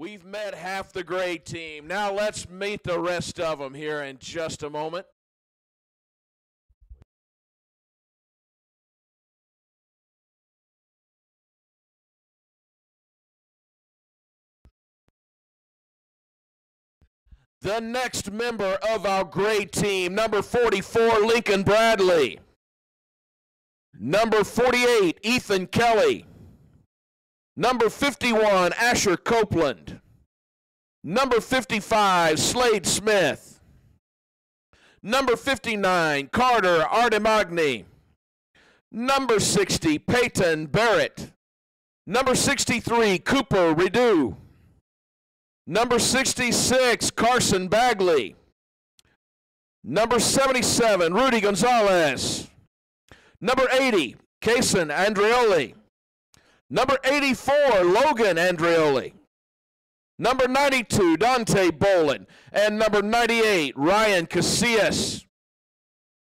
We've met half the grade team. Now let's meet the rest of them here in just a moment. The next member of our grade team, number 44, Lincoln Bradley. Number 48, Ethan Kelly. Number 51, Asher Copeland. Number 55, Slade Smith. Number 59, Carter Artemagni. Number 60, Peyton Barrett. Number 63, Cooper Rideau. Number 66, Carson Bagley. Number 77, Rudy Gonzalez. Number 80, Kason Andreoli. Number 84, Logan Andreoli. Number 92, Dante Bolin. And number 98, Ryan Casillas.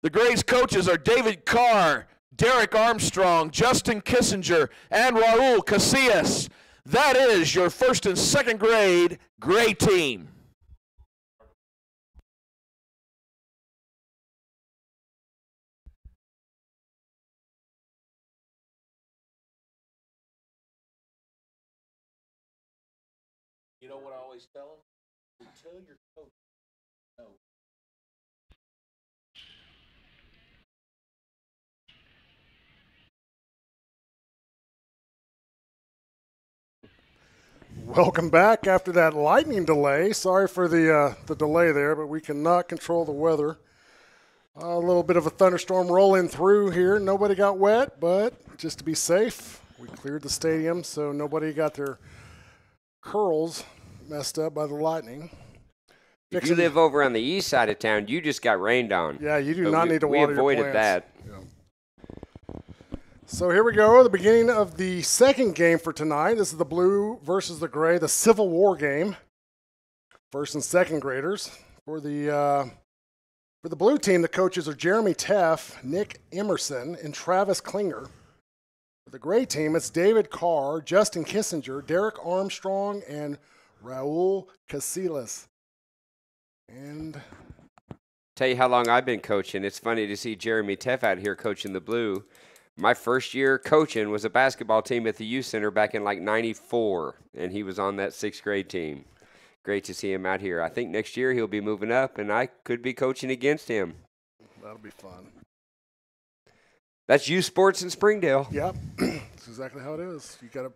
The grades coaches are David Carr, Derek Armstrong, Justin Kissinger, and Raul Casillas. That is your first and second grade team. You know what I always tell them? Tell your coach no. Welcome back after that lightning delay. Sorry for the delay there, but we cannot control the weather. A little bit of a thunderstorm rolling through here. Nobody got wet, but just to be safe, we cleared the stadium so nobody got their curls messed up by the lightning. If you live over on the east side of town, you just got rained on. Yeah, you do not need to water your plants. We avoided that. Yeah. So here we go, the beginning of the second game for tonight. This is the blue versus the gray, the Civil War game. First and second graders. For the blue team, the coaches are Jeremy Teff, Nick Emerson, and Travis Klinger. For the gray team, it's David Carr, Justin Kissinger, Derek Armstrong, and Raul Casillas. And tell you how long I've been coaching. It's funny to see Jeremy Teff out here coaching the blue. My first year coaching was a basketball team at the youth center back in like '94, and he was on that sixth grade team. Great to see him out here. I think next year he'll be moving up, and I could be coaching against him. That'll be fun. That's youth sports in Springdale. Yep, that's exactly how it is. You got to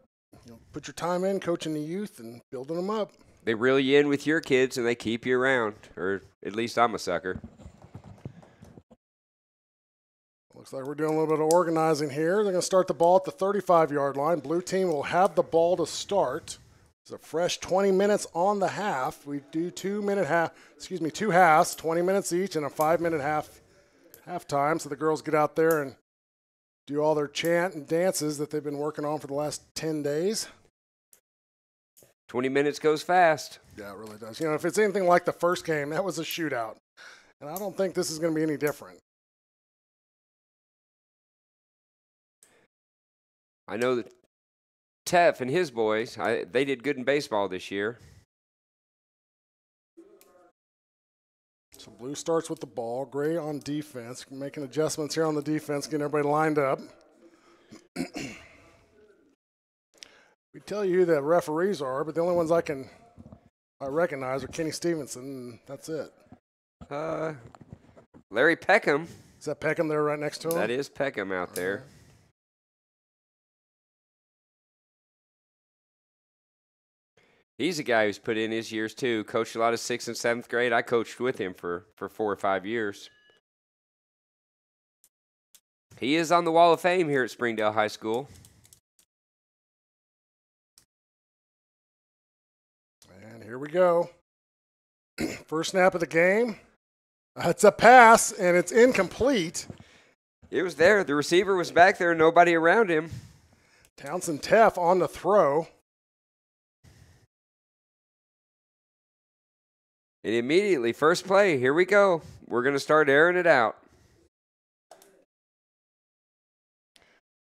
put your time in coaching the youth and building them up. They reel you in with your kids, and they keep you around, or at least I'm a sucker. Looks like we're doing a little bit of organizing here. They're going to start the ball at the 35-yard line. Blue team will have the ball to start. It's a fresh 20 minutes on the half. We do two halves, 20 minutes each, and a 5-minute halftime. So the girls get out there and do all their chant and dances that they've been working on for the last 10 days. 20 minutes goes fast. Yeah, it really does. If it's anything like the first game, that was a shootout. And I don't think this is going to be any different. I know that Teff and his boys, they did good in baseball this year. So blue starts with the ball, gray on defense, making adjustments here on the defense, getting everybody lined up. We tell you who the referees are, but the only ones I recognize are Kenny Stevenson, and that's it. Larry Peckham. Is that Peckham there right next to him? That is Peckham out there. He's a guy who's put in his years, too. Coached a lot of 6th and 7th grade. I coached with him for 4 or 5 years. He is on the Wall of Fame here at Springdale High School. And here we go. First snap of the game. It's a pass, and it's incomplete. It was there. The receiver was back there, nobody around him. Townsend Teff on the throw. And immediately, first play, here we go. We're going to start airing it out.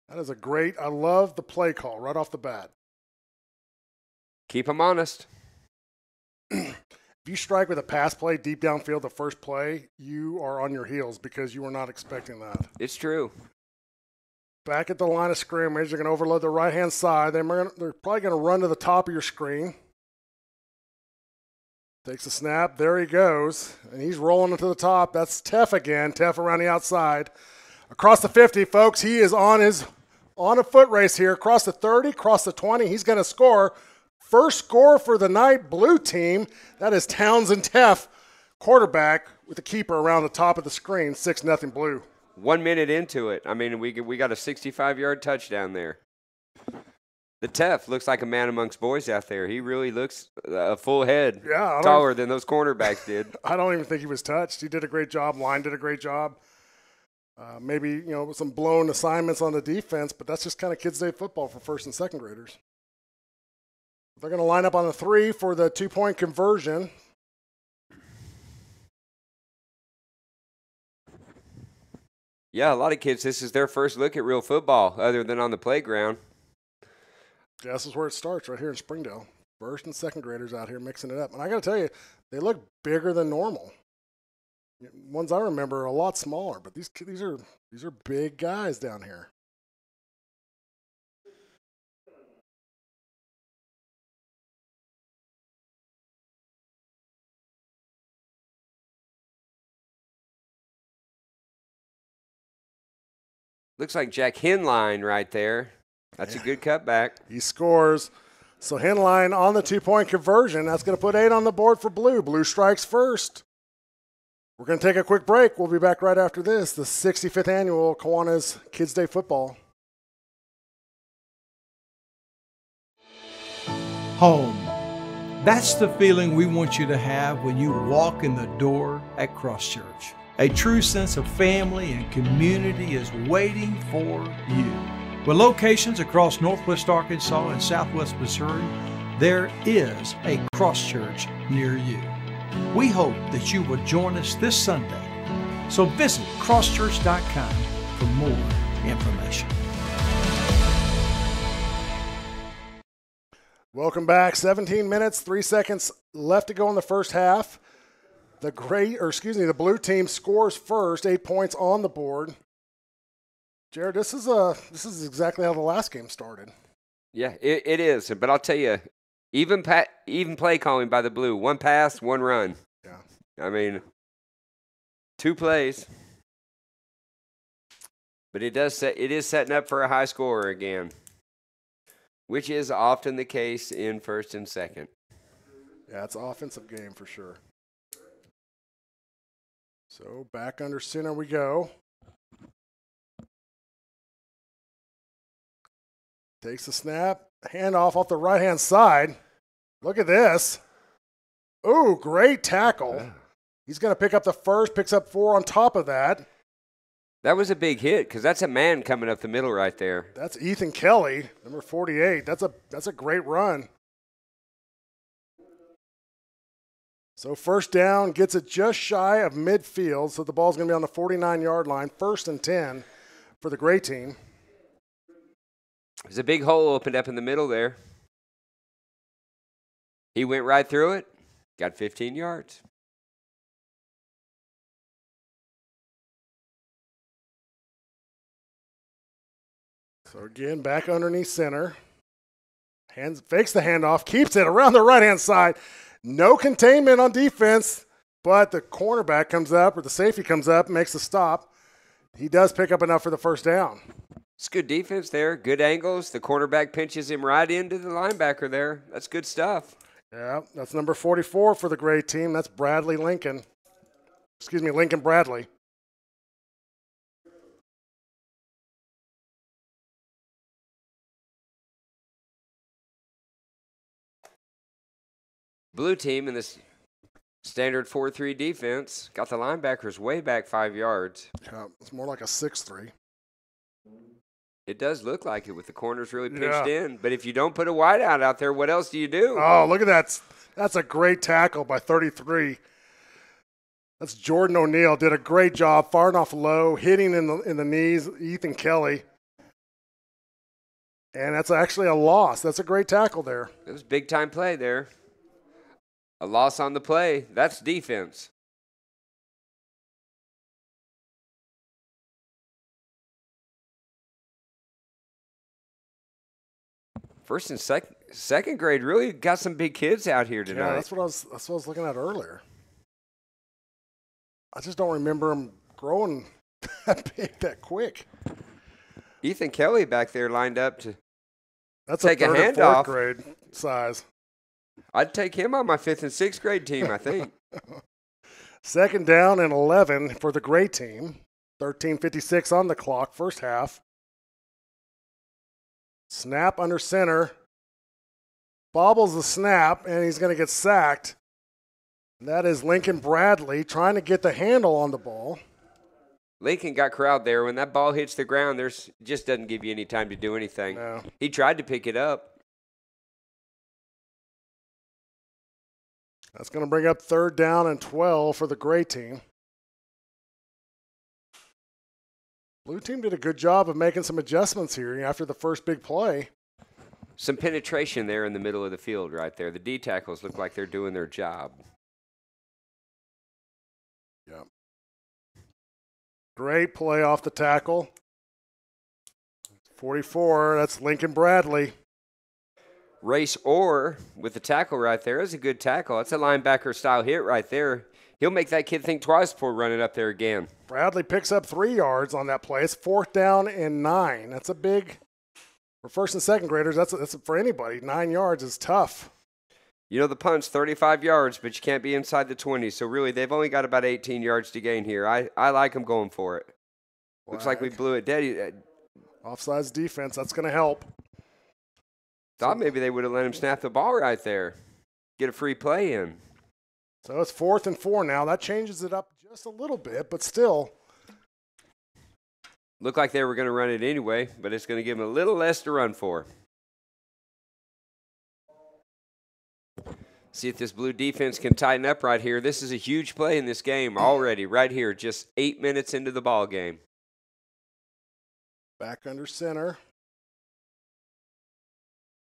That is I love the play call right off the bat. Keep them honest. you strike with a pass play deep downfield the first play, you are on your heels because you were not expecting that. It's true. Back at the line of scrimmage, they're going to overload the right-hand side. They're probably going to run to the top of your screen. Takes a snap. There he goes. And he's rolling to the top. That's Teff again. Teff around the outside. Across the 50, folks. He is on a foot race here. Across the 30, across the 20. He's going to score. First score for the night, blue team. That is Townsend Teff, quarterback with the keeper around the top of the screen. 6-0 blue. 1 minute into it. I mean, we got a 65-yard touchdown there. The Teff looks like a man amongst boys out there. He really looks a full head taller than those cornerbacks did. I don't even think he was touched. He did a great job. Line did a great job. Maybe, some blown assignments on the defense, but that's just kind of kids' day football for first and second graders. They're going to line up on the 3 for the 2-point conversion. Yeah, a lot of kids, this is their first look at real football other than on the playground. Yeah, this is where it starts, right here in Springdale. First and second graders out here mixing it up. And I got to tell you, they look bigger than normal. Ones I remember are a lot smaller, but these are big guys down here. Looks like Jack Henline right there. That's a good cutback. He scores. So Henline on the 2-point conversion. That's going to put 8 on the board for blue. Blue strikes first. We're going to take a quick break. We'll be back right after this. The 65th annual Kiwanis Kids Day Football. Home. That's the feeling we want you to have when you walk in the door at Cross Church. A true sense of family and community is waiting for you. With locations across Northwest Arkansas and Southwest Missouri, there is a Cross Church near you. We hope that you will join us this Sunday. So visit crosschurch.com for more information. Welcome back. 17 minutes, 3 seconds left to go in the first half. The blue team scores first, 8 points on the board. Jared, this is exactly how the last game started. Yeah, it is. But I'll tell you, even play calling by the blue. 1 pass, 1 run. Yeah. I mean, 2 plays. But it is setting up for a high scorer again, which is often the case in first and second. Yeah, it's an offensive game for sure. So back under center we go. Takes the snap. Handoff off the right-hand side. Look at this. Ooh, great tackle. He's going to pick up the first, picks up 4 on top of that. That was a big hit because that's a man coming up the middle right there. That's Ethan Kelly, number 48. That's a great run. So first down, gets it just shy of midfield, so the ball's going to be on the 49-yard line. 1st and 10 for the gray team. There's a big hole opened up in the middle there. He went right through it, got 15 yards. So again, back underneath center. Fakes the handoff, keeps it around the right-hand side. No containment on defense, but the cornerback comes up, or the safety comes up, makes the stop. He does pick up enough for the first down. It's good defense there, good angles. The cornerback pinches him right into the linebacker there. That's good stuff. Yeah, that's number 44 for the gray team. That's Lincoln Bradley. Blue team in this standard 4-3 defense got the linebackers way back 5 yards. Yeah, it's more like a 6-3. It does look like it with the corners really pinched in. But if you don't put a wideout out there, what else do you do? Oh, look at that. That's a great tackle by 33. That's Jordan O'Neill. Did a great job, firing off low, hitting in the knees, Ethan Kelly. And that's actually a loss. That's a great tackle there. It was a big-time play there. A loss on the play. That's defense. First and second grade really got some big kids out here tonight. Yeah, that's what I was looking at earlier. I just don't remember them growing that big that quick. Ethan Kelly back there lined up to That's take a third hand or fourth off. grade size. I'd take him on my 5th and 6th grade team, I think. Second down and 11 for the gray team. 13:56 on the clock, first half. Snap under center. Bobbles the snap, and he's going to get sacked. That is Lincoln Bradley trying to get the handle on the ball. Lincoln got corralled there. When that ball hits the ground, just doesn't give you any time to do anything. No. He tried to pick it up. That's going to bring up third down and 12 for the gray team. Blue team did a good job of making some adjustments here after the first big play. Some penetration there in the middle of the field right there. The D tackles look like they're doing their job. Yep. Great play off the tackle. 44, that's Lincoln Bradley. Race Orr with the tackle right there is a good tackle. That's a linebacker style hit right there. He'll make that kid think twice before running up there again. Bradley picks up 3 yards on that play. It's fourth down and 9. That's a big, for first and second graders, that's for anybody. 9 yards is tough. You know, the punt's 35 yards, but you can't be inside the 20. So really, they've only got about 18 yards to gain here. I like them going for it. Looks like we blew it dead. Offsides defense, that's going to help. Thought maybe they would have let him snap the ball right there. Get a free play in. So it's 4th and 4 now. That changes it up just a little bit, but still. Looked like they were going to run it anyway, but it's going to give them a little less to run for. See if this blue defense can tighten up right here. This is a huge play in this game already, right here, just 8 minutes into the ball game. Back under center.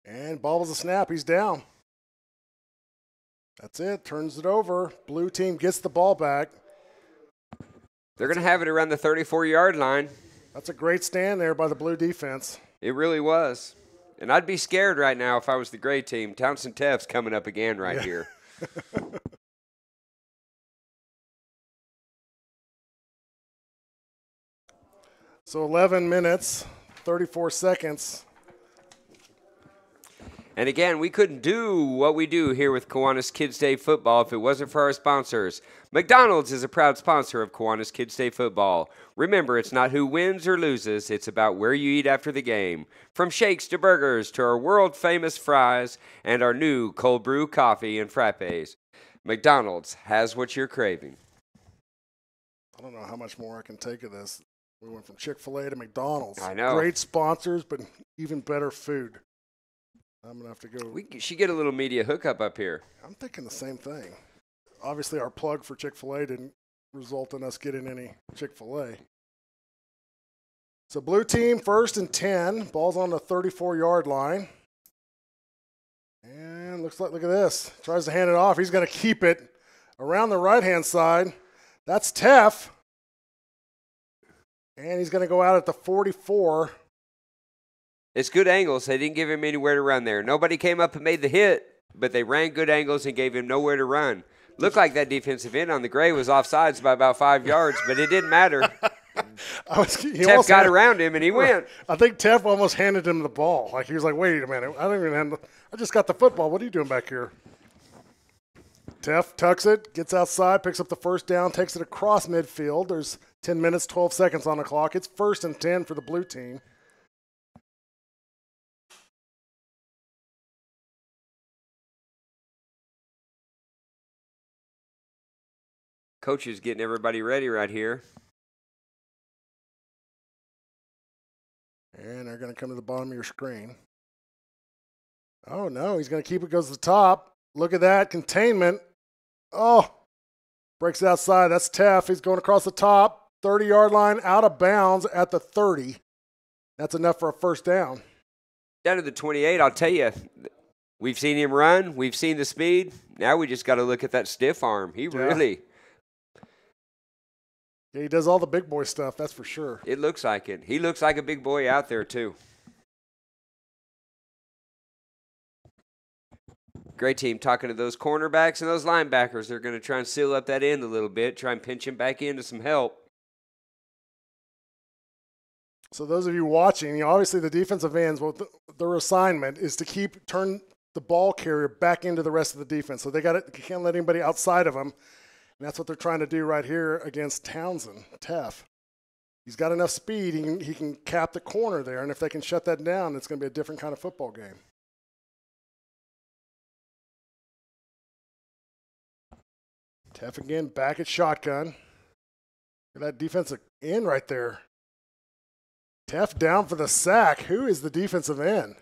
And bobbles the snap. He's down. That's it. Turns it over. Blue team gets the ball back. They're going to have it around the 34-yard line. That's a great stand there by the blue defense. It really was. And I'd be scared right now if I was the gray team. Townsend Teff's coming up again right here. So 11 minutes, 34 seconds. And again, we couldn't do what we do here with Kiwanis Kids Day Football if it wasn't for our sponsors. McDonald's is a proud sponsor of Kiwanis Kids Day Football. Remember, it's not who wins or loses, it's about where you eat after the game. From shakes to burgers to our world-famous fries and our new cold brew coffee and frappes. McDonald's has what you're craving. I don't know how much more I can take of this. We went from Chick-fil-A to McDonald's. I know. Great sponsors, but even better food. I'm going to have to go. We should get a little media hookup up here. I'm thinking the same thing. Obviously, our plug for Chick-fil-A didn't result in us getting any Chick-fil-A. So blue team, 1st and 10. Ball's on the 34-yard line. And looks like, look at this. Tries to hand it off. He's going to keep it around the right-hand side. That's Teff. And he's going to go out at the 44. It's good angles. They didn't give him anywhere to run there. Nobody came up and made the hit, but they ran good angles and gave him nowhere to run. Looked like that defensive end on the gray was offsides by about 5 yards, but it didn't matter. Teff got around him, and he went. I think Teff almost handed him the ball. Like he was like, wait a minute. I just got the football. What are you doing back here? Teff tucks it, gets outside, picks up the first down, takes it across midfield. There's 10 minutes, 12 seconds on the clock. It's 1st and 10 for the blue team. Coach is getting everybody ready right here. And they're going to come to the bottom of your screen. Oh, no, he's going to keep it, goes to the top. Look at that, containment. Oh, breaks outside. That's Teff. He's going across the top. 30-yard line, out of bounds at the 30. That's enough for a first down. Down to the 28, I'll tell you, We've seen him run. We've seen the speed. Now we just got to look at that stiff arm. He really. Yeah, he does all the big boy stuff, that's for sure. It looks like it. He looks like a big boy out there, too. Great team talking to those cornerbacks and those linebackers. They're going to try and seal up that end a little bit, try and pinch him back into some help. So those of you watching, obviously the defensive ends, their assignment is to turn the ball carrier back into the rest of the defense. So they can't let anybody outside of them. And that's what they're trying to do right here against Townsend, Teff. He's got enough speed, he can cap the corner there, and if they can shut that down, it's going to be a different kind of football game. Teff again, back at shotgun. Look at that defensive end right there. Teff down for the sack. Who is the defensive end?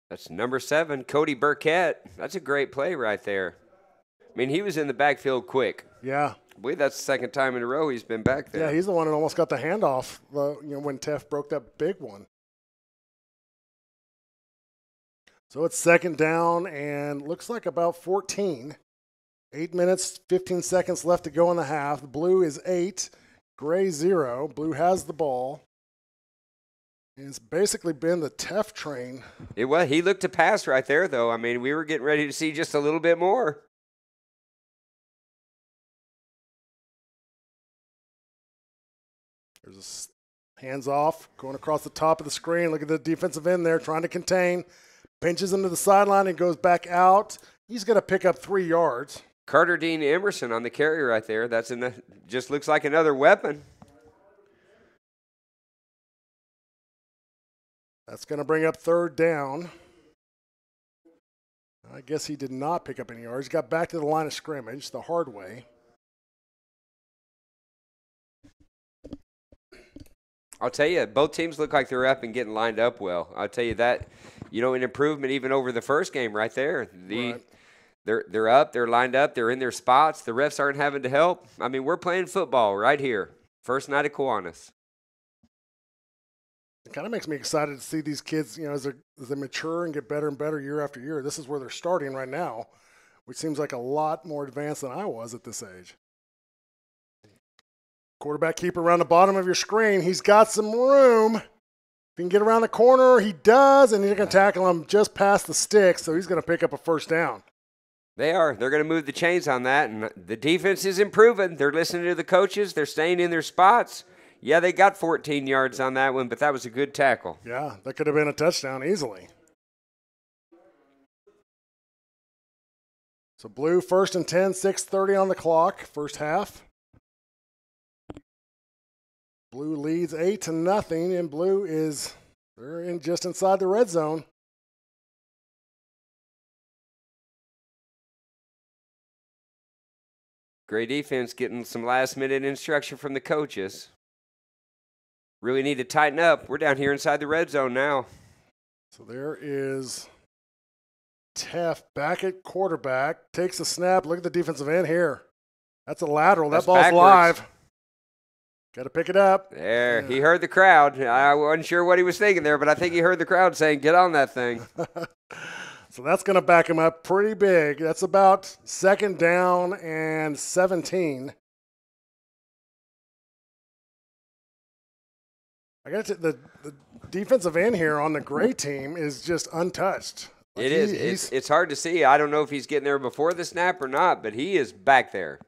That's number 7, Cody Burkett. That's a great play right there. I mean, he was in the backfield quick. Yeah. I believe that's the second time in a row he's been back there. Yeah, he's the one that almost got the handoff when Teff broke that big one. So it's second down and looks like about 14. 8 minutes, 15 seconds left to go in the half. The blue is 8, gray 0. Blue has the ball. And it's basically been the Teff train. It was. He looked to pass right there, though. I mean, we were getting ready to see just a little bit more. There's a hands off, going across the top of the screen. Look at the defensive end there, trying to contain. Pinches into the sideline and goes back out. He's going to pick up 3 yards. Carter Dean Emerson on the carry right there. That's just looks like another weapon. That's going to bring up third down. I guess he did not pick up any yards. He got back to the line of scrimmage the hard way. I'll tell you, both teams look like they're up and getting lined up well. I'll tell you that, an improvement even over the first game right there. Right. They're up, they're lined up, they're in their spots. The refs aren't having to help. I mean, we're playing football right here. First night at Kiwanis. It kind of makes me excited to see these kids, as they mature and get better and better year after year. This is where they're starting right now, which seems like a lot more advanced than I was at this age. Quarterback keeper around the bottom of your screen. He's got some room. If he can get around the corner, he does, and you're going to tackle him just past the sticks, so he's going to pick up a first down. They are. They're going to move the chains on that, and the defense is improving. They're listening to the coaches. They're staying in their spots. Yeah, they got 14 yards on that one, but that was a good tackle. Yeah, that could have been a touchdown easily. So blue, 1st and 10, 6:30 on the clock, first half. Blue leads 8-0, and blue they're just inside the red zone. Great defense getting some last-minute instruction from the coaches. Really need to tighten up. We're down here inside the red zone now. So there is Teff back at quarterback. Takes a snap. Look at the defensive end here. That's a lateral. That's that ball's backwards. live. Got to pick it up. There, he heard the crowd. I wasn't sure what he was thinking there, but I think he heard the crowd saying, get on that thing. So that's going to back him up pretty big. That's about 2nd down and 17. I got the defensive end here on the gray team is just untouched. It is. It's hard to see. I don't know if he's getting there before the snap or not, but he is back there.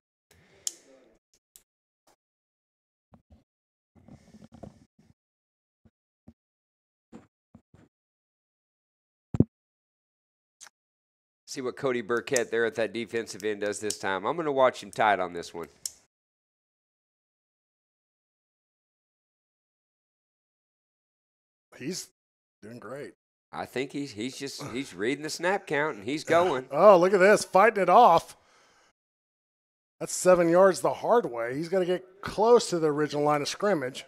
See what Cody Burkett there at that defensive end does this time. I'm going to watch him tight on this one. He's doing great. I think he's reading the snap count and he's going. Oh, look at this, fighting it off. That's 7 yards the hard way. He's going to get close to the original line of scrimmage.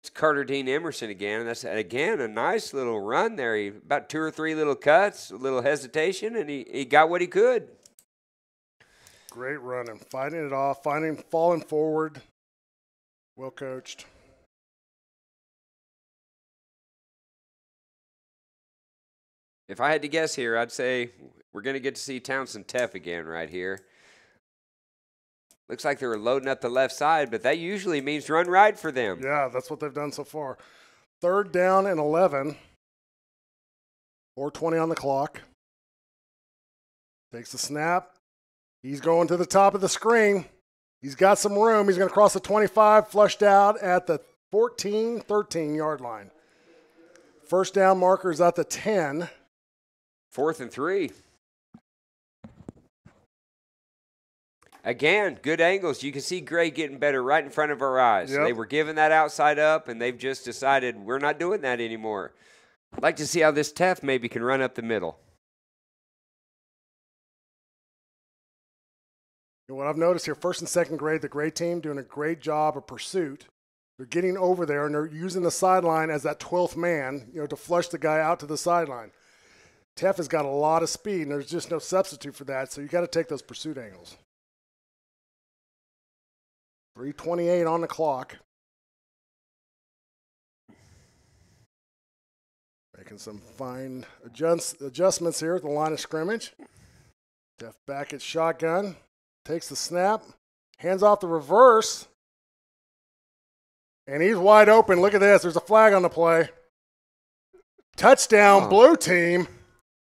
It's Carter Dean Emerson again, and that's, again, a nice little run there. About 2 or 3 little cuts, a little hesitation, and he got what he could. Great running, fighting it off, falling forward. Well coached. If I had to guess here, I'd say we're going to get to see Townsend Teff again right here. Looks like they were loading up the left side, but that usually means run right for them. Yeah, that's what they've done so far. 3rd down and 11. 4:20 on the clock. Takes the snap. He's going to the top of the screen. He's got some room. He's going to cross the 25, flushed out at the 14, 13-yard line. First down marker is at the 10. 4th and 3. Again, good angles. You can see Gray getting better right in front of our eyes. Yep. They were giving that outside up, and they've just decided we're not doing that anymore. I'd like to see how this Teff maybe can run up the middle. And what I've noticed here, 1st and 2nd grade, the Gray team doing a great job of pursuit. They're getting over there, and they're using the sideline as that 12th man, to flush the guy out to the sideline. Teff has got a lot of speed, and there's just no substitute for that, so you got to take those pursuit angles. 3:28 on the clock. Making some fine adjustments here at the line of scrimmage. Teff back at shotgun. Takes the snap. Hands off the reverse. And he's wide open. Look at this. There's a flag on the play. Touchdown, Blue team.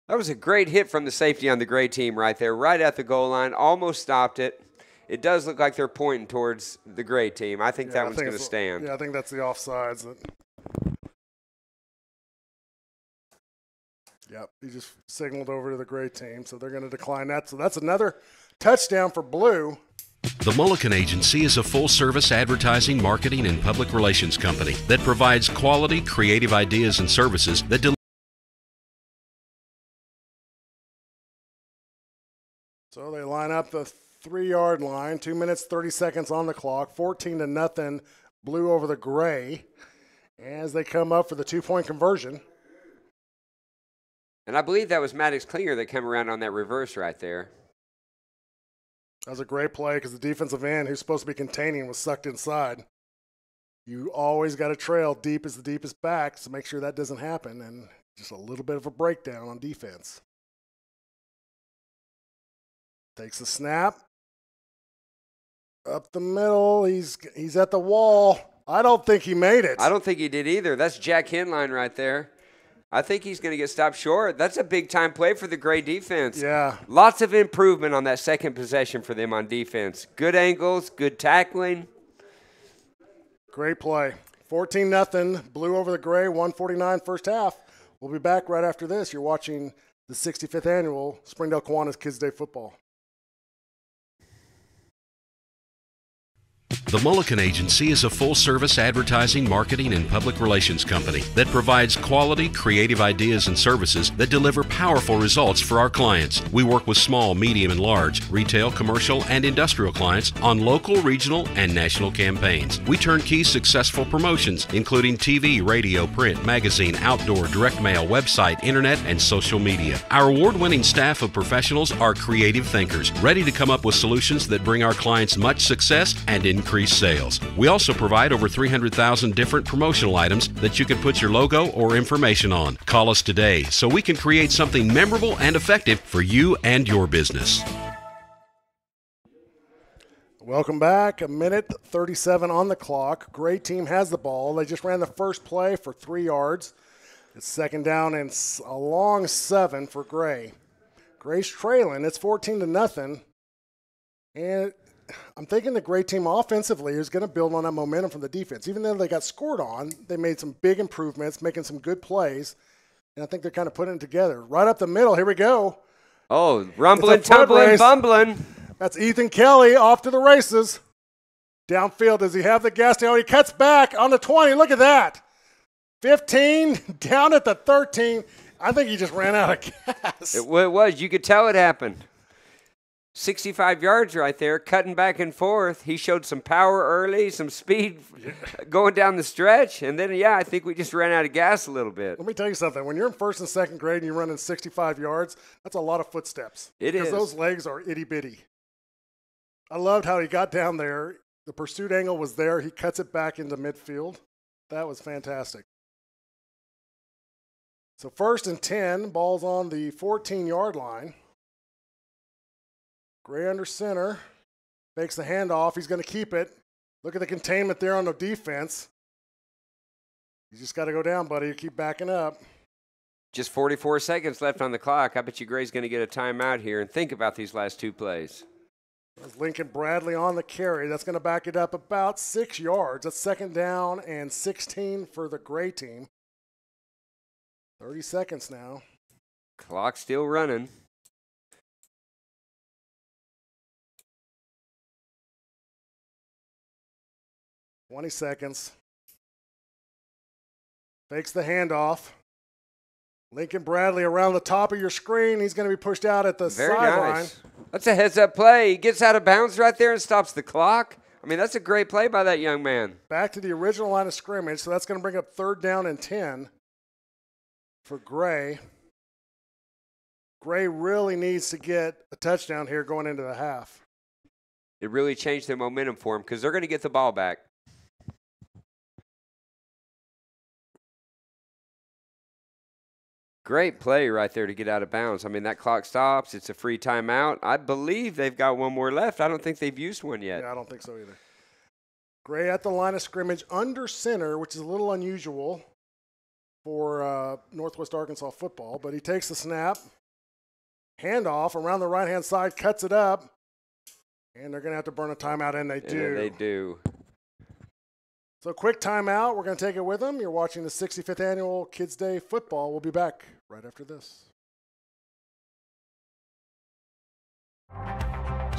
That was a great hit from the safety on the Gray team right there, right at the goal line. Almost stopped it. It does look like they're pointing towards the Gray team. I think that one's going to stand. Yeah, I think that's the offsides. Yep, he just signaled over to the Gray team, so they're going to decline that. So that's another touchdown for Blue. The Mulliken Agency is a full-service advertising, marketing, and public relations company that provides quality, creative ideas and services that deliver. So they line up the 3-yard line, 2 minutes, 30 seconds on the clock, 14-0, Blue over the Gray, as they come up for the 2-point conversion. And I believe that was Maddox Klinger that came around on that reverse right there. That was a great play because the defensive end, who's supposed to be containing, was sucked inside. You always got to trail deep as the deepest back to make sure that doesn't happen, and just a little bit of a breakdown on defense. Takes the snap. Up the middle. He's at the wall. I don't think he made it. I don't think he did either. That's Jack Hinline right there. I think he's going to get stopped short. That's a big-time play for the Gray defense. Yeah. Lots of improvement on that second possession for them on defense. Good angles, good tackling. Great play. 14-0, Blue over the Gray, 1:49 first half. We'll be back right after this. You're watching the 65th annual Springdale Kiwanis Kids Day Football. The Mulliken Agency is a full-service advertising, marketing, and public relations company that provides quality, creative ideas and services that deliver powerful results for our clients. We work with small, medium, and large, retail, commercial, and industrial clients on local, regional, and national campaigns. We turnkey successful promotions, including TV, radio, print, magazine, outdoor, direct mail, website, internet, and social media. Our award-winning staff of professionals are creative thinkers, ready to come up with solutions that bring our clients much success and increase sales. We also provide over 300,000 different promotional items that you can put your logo or information on. Call us today so we can create something memorable and effective for you and your business. Welcome back. 1:37 on the clock. Gray team has the ball. They just ran the first play for 3 yards. It's second down and a long 7 for Gray. Gray's trailing. It's 14-0. And I'm thinking the Gray team offensively is going to build on that momentum from the defense. Even though they got scored on, they made some big improvements, making some good plays. And I think they're kind of putting it together. Right up the middle, here we go. Oh, rumbling, tumbling, bumbling. That's Ethan Kelly off to the races. Downfield, does he have the gas down? He cuts back on the 20. Look at that. 15, down at the 13. I think he just ran out of gas. It was. You could tell it happened. 65 yards right there, cutting back and forth. He showed some power early, some speed going down the stretch. And then, I think we just ran out of gas a little bit. Let me tell you something. When you're in first and second grade and you're running 65 yards, that's a lot of footsteps. It is. Because those legs are itty-bitty. I loved how he got down there. The pursuit angle was there. He cuts it back into midfield. That was fantastic. So 1st and 10, ball's on the 14-yard line. Gray under center, fakes the handoff. He's going to keep it. Look at the containment there on the defense. You just got to go down, buddy. You keep backing up. Just 44 seconds left on the clock. I bet you Gray's going to get a timeout here and think about these last 2 plays. There's Lincoln Bradley on the carry. That's going to back it up about 6 yards. That's 2nd down and 16 for the Gray team. 30 seconds now. Clock still running. $20 seconds. Fakes the handoff. Lincoln Bradley around the top of your screen. He's going to be pushed out at the sideline. Nice. That's a heads-up play. He gets out of bounds right there and stops the clock. I mean, that's a great play by that young man. Back to the original line of scrimmage, so that's going to bring up 3rd down and 10 for Gray. Gray really needs to get a touchdown here going into the half. It really changed the momentum for him because they're going to get the ball back. Great play right there to get out of bounds. I mean, that clock stops. It's a free timeout. I believe they've got one more left. I don't think they've used one yet. Yeah, I don't think so either. Gray at the line of scrimmage under center, which is a little unusual for Northwest Arkansas football, but he takes the snap, handoff around the right-hand side, cuts it up, and they're going to have to burn a timeout, and they do. Yeah, they do. So quick timeout. We're going to take it with them. You're watching the 65th Annual Kids Day Football. We'll be back right after this.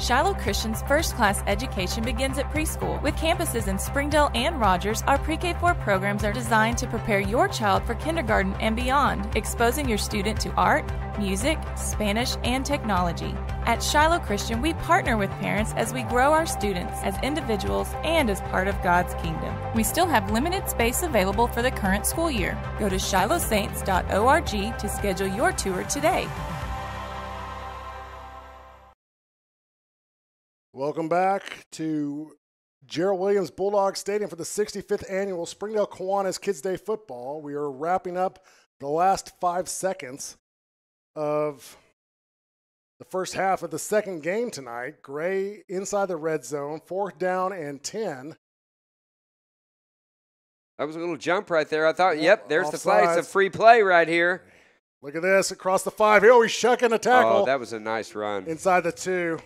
Shiloh Christian's first-class education begins at preschool. With campuses in Springdale and Rogers, our pre-K-4 programs are designed to prepare your child for kindergarten and beyond, exposing your student to art, music, Spanish, and technology. At Shiloh Christian, we partner with parents as we grow our students as individuals and as part of God's kingdom. We still have limited space available for the current school year. Go to shilohsaints.org to schedule your tour today. Welcome back to Gerald Williams Bulldog Stadium for the 65th Annual Springdale Kiwanis Kids Day Football. We are wrapping up the last 5 seconds of the first half of the second game tonight. Gray inside the red zone, 4th down and 10. That was a little jump right there. I thought, yep, there's the play. Offsides. It's a free play right here. Look at this, across the 5. Oh, he's shucking a tackle. Oh, that was a nice run. Inside the 2.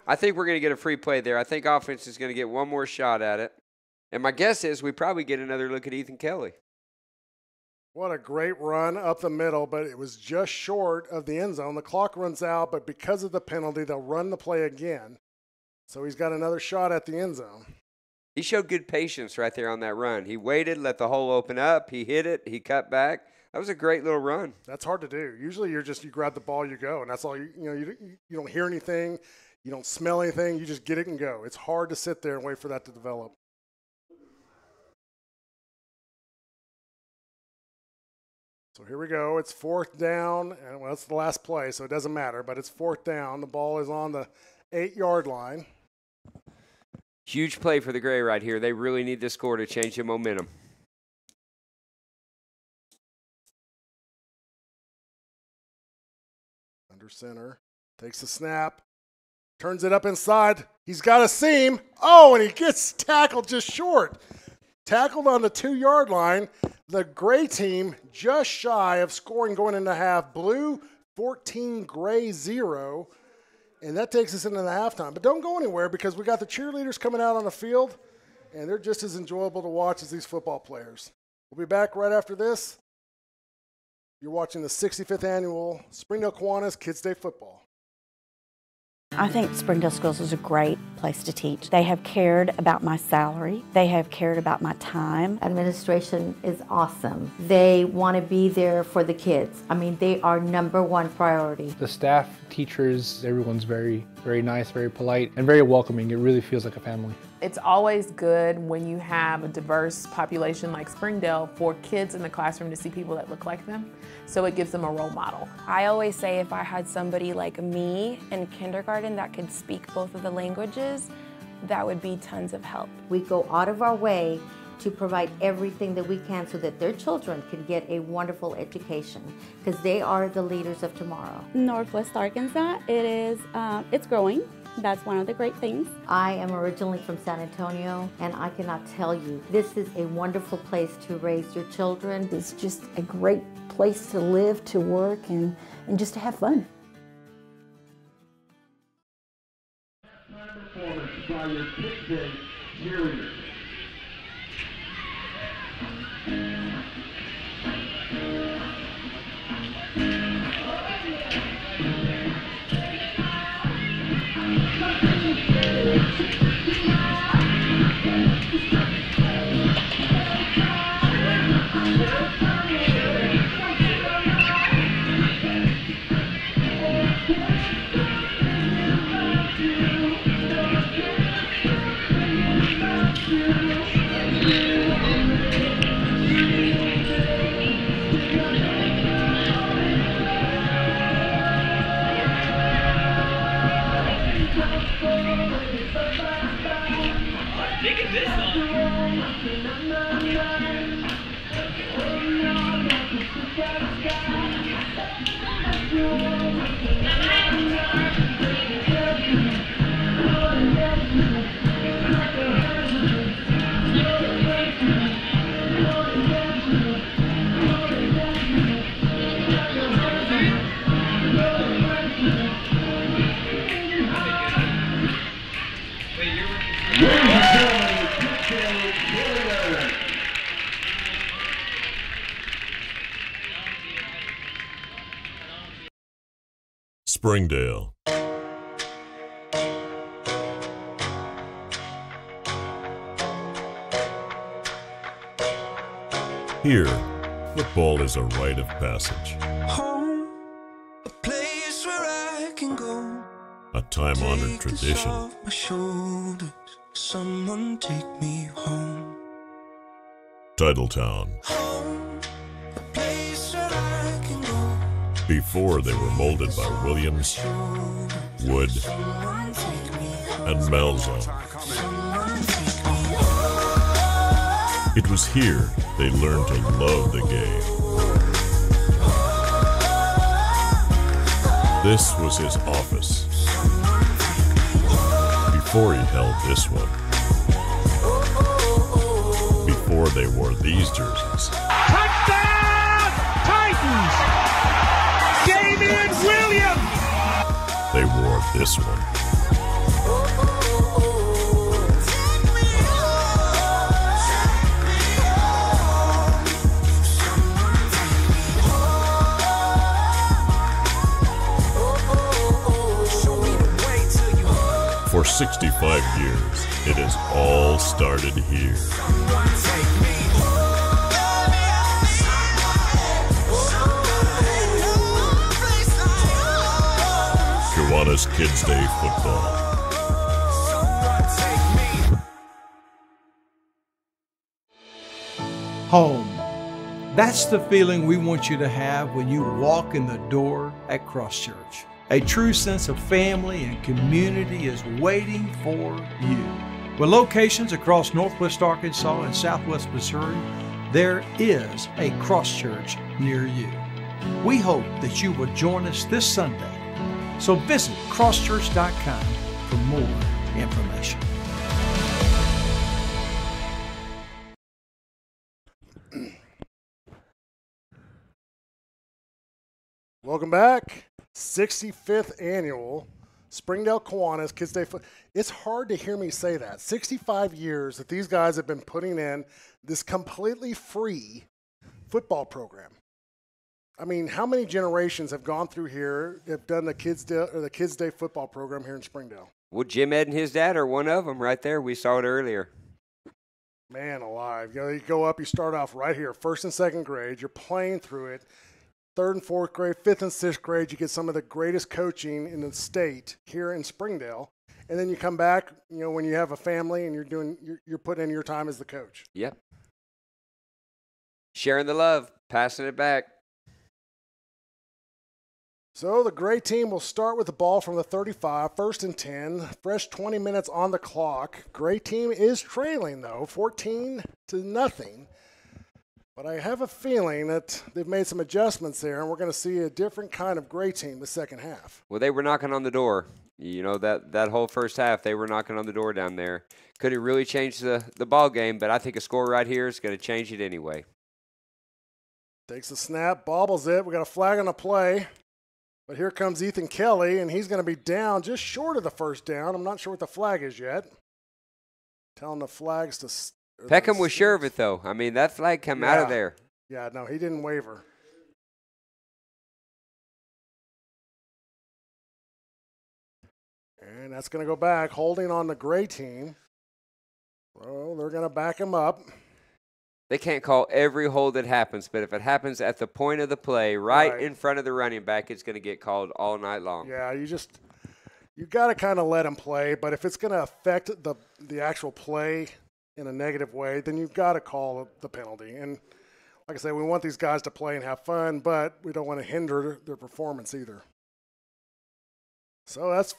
I think we're going to get a free play there. I think offense is going to get one more shot at it. And my guess is we probably get another look at Ethan Kelly. What a great run up the middle, but it was just short of the end zone. The clock runs out, but because of the penalty, they'll run the play again. So he's got another shot at the end zone. He showed good patience right there on that run. He waited, let the hole open up. He hit it. He cut back. That was a great little run. That's hard to do. Usually you grab the ball, you go, and that's all. You don't hear anything. You don't smell anything. You just get it and go. It's hard to sit there and wait for that to develop. So here we go. It's 4th down, and well, that's the last play, so it doesn't matter, but it's 4th down. The ball is on the 8-yard line. Huge play for the Gray right here. They really need this score to change the momentum. Under center. Takes the snap. Turns it up inside. He's got a seam. Oh, and he gets tackled just short. Tackled on the 2-yard line. The Gray team just shy of scoring going into half. Blue 14, Gray 0. And that takes us into the halftime. But don't go anywhere because we got the cheerleaders coming out on the field, and they're just as enjoyable to watch as these football players. We'll be back right after this. You're watching the 65th Annual Springdale Kiwanis Kids Day Football. I think Springdale Schools is a great place to teach. They have cared about my salary. They have cared about my time. Administration is awesome. They want to be there for the kids. I mean, they are #1 priority. The staff, teachers, everyone's very, very nice, very polite, and very welcoming. It really feels like a family. It's always good when you have a diverse population like Springdale for kids in the classroom to see people that look like them. So it gives them a role model. I always say if I had somebody like me in kindergarten that could speak both of the languages, that would be tons of help. We go out of our way to provide everything that we can so that their children can get a wonderful education, because they are the leaders of tomorrow. Northwest Arkansas, it's growing. That's one of the great things. I am originally from San Antonio, and I cannot tell you, this is a wonderful place to raise your children. It's just a great place to live, to work, and just to have fun. Performance by your Kids Day cheerleaders. Springdale. Here, football is a rite of passage. Home, a place where I can go. A time-honored tradition. Off my shoulders, someone take me home. Titletown. Home, a place where I can go. Before they were molded by Williams, Wood, and Malzo. It was here they learned to love the game. This was his office. Before he held this one. Before they wore these jerseys. Touchdown! Titans! Damian Williams! They wore this one. For 65 years, it has all started here. Kiwanis Kids Day Football. Home. That's the feeling we want you to have when you walk in the door at Cross Church. A true sense of family and community is waiting for you. With locations across Northwest Arkansas and Southwest Missouri, there is a Cross Church near you. We hope that you will join us this Sunday. So visit crosschurch.com for more information. Welcome back. 65th annual Springdale Kiwanis Kids Day. It's hard to hear me say that. 65 years that these guys have been putting in this completely free football program. I mean, how many generations have gone through here, have done the Kids Day football program here in Springdale? Well, Jim Ed and his dad are one of them right there. We saw it earlier. Man alive. You go up, you start off right here, first and second grade. You're playing through it. Third and fourth grade, fifth and sixth grade, you get some of the greatest coaching in the state here in Springdale. And then you come back, when you have a family and you're putting in your time as the coach. Yep. Sharing the love, passing it back. So the gray team will start with the ball from the 35, 1st and 10, fresh 20 minutes on the clock. Gray team is trailing, though, 14-0. But I have a feeling that they've made some adjustments there, and we're going to see a different kind of gray team the second half. Well, they were knocking on the door. You know, that whole first half, they were knocking on the door down there. Couldn't really change the ball game, but I think a score right here is going to change it anyway. Takes a snap, bobbles it. We got a flag on the play. But here comes Ethan Kelly, and he's going to be down just short of the first down. I'm not sure what the flag is yet. Telling the flags to... Peckham was sure of it, though. I mean, that flag came out of there. Yeah, no, he didn't waver. And that's going to go back, holding on the gray team. So they're going to back him up. They can't call every hold that happens, but if it happens at the point of the play, right in front of the running back, it's going to get called all night long. Yeah, you got to kind of let him play, but if it's going to affect the actual play in a negative way, then you've got to call the penalty. And like I say, we want these guys to play and have fun, but we don't want to hinder their performance either. So that's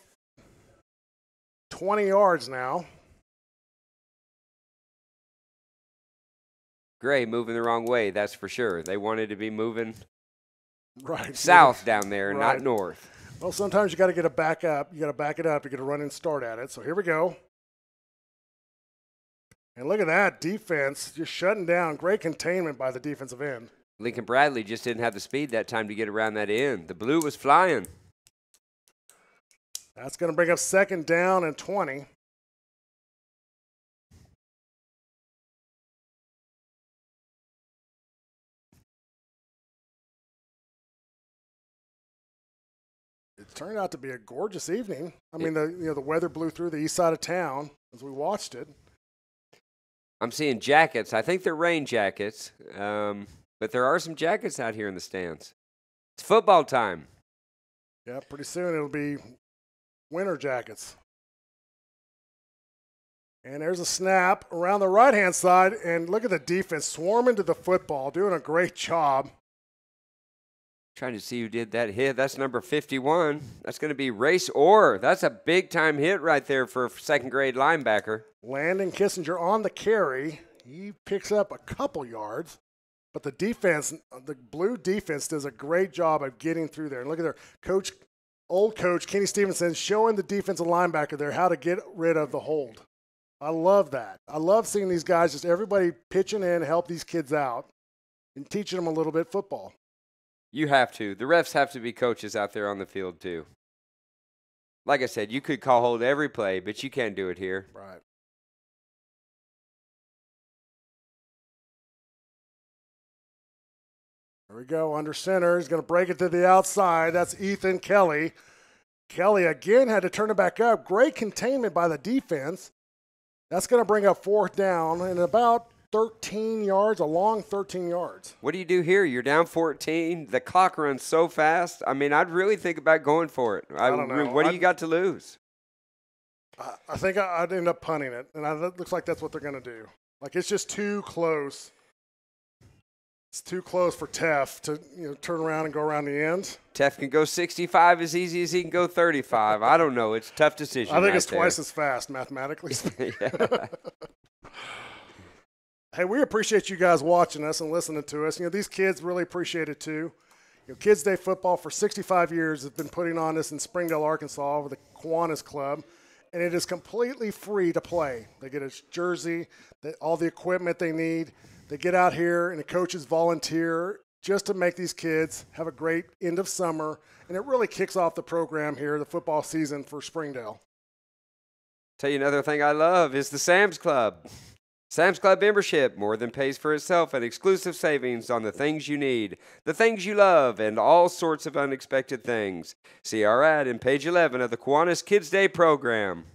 20 yards now. Gray moving the wrong way, that's for sure. They wanted to be moving south down there and not north. Well, sometimes you got to get a back up. You got to back it up. You got to run and start at it. So here we go. And look at that defense just shutting down. Great containment by the defensive end. Lincoln Bradley just didn't have the speed that time to get around that end. The blue was flying. That's going to bring up 2nd down and 20. It turned out to be a gorgeous evening. I mean, the weather blew through the east side of town as we watched it. I'm seeing jackets. I think they're rain jackets, but there are some jackets out here in the stands. It's football time. Yeah, pretty soon it'll be winter jackets. And there's a snap around the right-hand side, and look at the defense swarming to the football, doing a great job. Trying to see who did that hit. That's number 51. That's going to be Race Orr. That's a big-time hit right there for a second-grade linebacker. Landon Kissinger on the carry. He picks up a couple yards. But the defense, the blue defense, does a great job of getting through there. And look at their old coach, Kenny Stevenson, showing the defensive linebacker there how to get rid of the hold. I love that. I love seeing these guys, just everybody pitching in, help these kids out, and teaching them a little bit football. You have to. The refs have to be coaches out there on the field, too. Like I said, you could call hold every play, but you can't do it here. Right. There we go, under center. He's going to break it to the outside. That's Ethan Kelly. Kelly again had to turn it back up. Great containment by the defense. That's going to bring up 4th down and about 13 yards, a long 13 yards. What do you do here? You're down 14. The clock runs so fast. I mean, I'd really think about going for it. I don't know. What do you got to lose? I think I'd end up punting it, and it looks like that's what they're going to do. Like, it's just too close. It's too close for Teff to turn around and go around the end. Teff can go 65 as easy as he can go 35. I don't know. It's a tough decision. I think it's twice as fast, mathematically speaking. Hey, we appreciate you guys watching us and listening to us. These kids really appreciate it too. Kids Day Football for 65 years has been putting on this in Springdale, Arkansas with the Kiwanis Club, and it is completely free to play. They get a jersey, all the equipment they need. They get out here, and the coaches volunteer just to make these kids have a great end of summer, and it really kicks off the program here, the football season for Springdale. Tell you another thing I love is the Sam's Club. Sam's Club membership more than pays for itself, and exclusive savings on the things you need, the things you love, and all sorts of unexpected things. See our ad in page 11 of the Kiwanis Kids Day program.